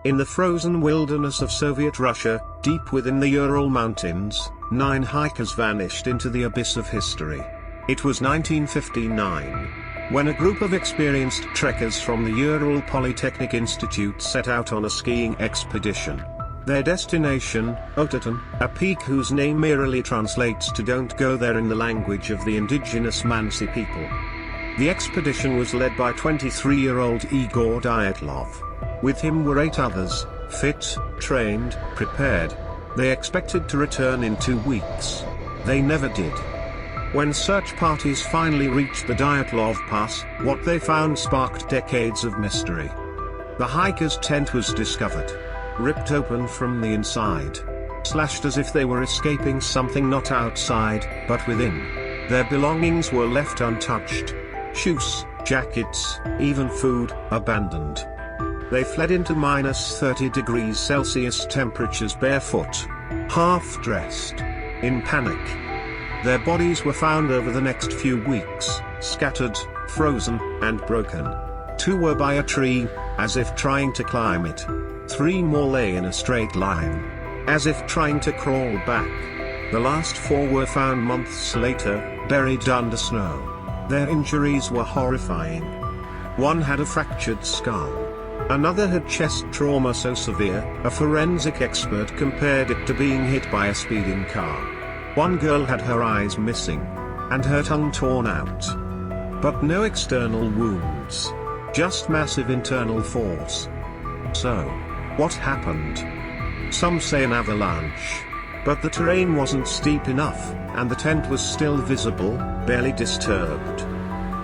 In the frozen wilderness of Soviet Russia, deep within the Ural Mountains, 9 hikers vanished into the abyss of history. It was 1959, when a group of experienced trekkers from the Ural Polytechnic Institute set out on a skiing expedition. Their destination, Otatan, a peak whose name merely translates to "don't go there" in the language of the indigenous Mansi people. The expedition was led by 23-year-old Igor Dyatlov. With him were 8 others, fit, trained, prepared. They expected to return in 2 weeks. They never did. When search parties finally reached the Dyatlov Pass, what they found sparked decades of mystery. The hiker's tent was discovered, ripped open from the inside, slashed as if they were escaping something not outside, but within. Their belongings were left untouched. Shoes, jackets, even food, abandoned. They fled into -30 degrees Celsius temperatures barefoot, half-dressed, in panic. Their bodies were found over the next few weeks, scattered, frozen, and broken. 2 were by a tree, as if trying to climb it. 3 more lay in a straight line, as if trying to crawl back. The last 4 were found months later, buried under snow. Their injuries were horrifying. One had a fractured skull. Another had chest trauma so severe, a forensic expert compared it to being hit by a speeding car. One girl had her eyes missing, and her tongue torn out. But no external wounds. Just massive internal force. So, what happened? Some say an avalanche. But the terrain wasn't steep enough, and the tent was still visible, barely disturbed.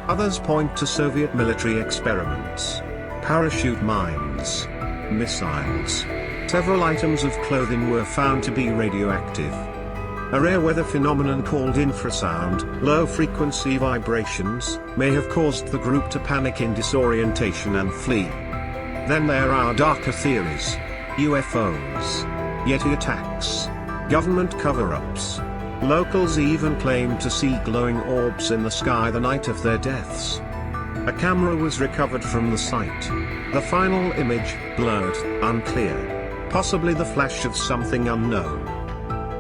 Others point to Soviet military experiments. Parachute mines. Missiles. Several items of clothing were found to be radioactive. A rare weather phenomenon called infrasound, low-frequency vibrations, may have caused the group to panic in disorientation and flee. Then there are darker theories. UFOs. Yeti attacks. Government cover-ups. Locals even claimed to see glowing orbs in the sky the night of their deaths. A camera was recovered from the site. The final image, blurred, unclear. Possibly the flash of something unknown.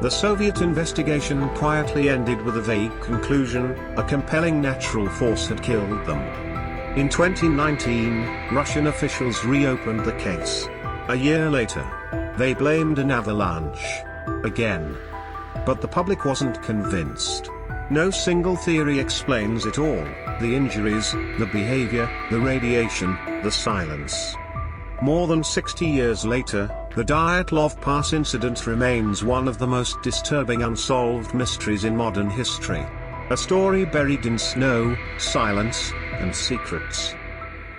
The Soviet investigation quietly ended with a vague conclusion: a compelling natural force had killed them. In 2019, Russian officials reopened the case. A year later, they blamed an avalanche. Again. But the public wasn't convinced. No single theory explains it all: the injuries, the behavior, the radiation, the silence. More than 60 years later, the Dyatlov Pass incident remains one of the most disturbing unsolved mysteries in modern history. A story buried in snow, silence, and secrets.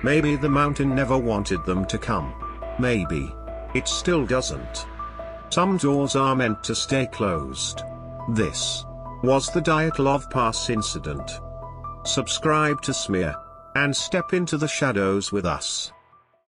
Maybe the mountain never wanted them to come. Maybe it still doesn't. Some doors are meant to stay closed. This was the Dyatlov Pass Incident. Subscribe to SMEAR and step into the shadows with us.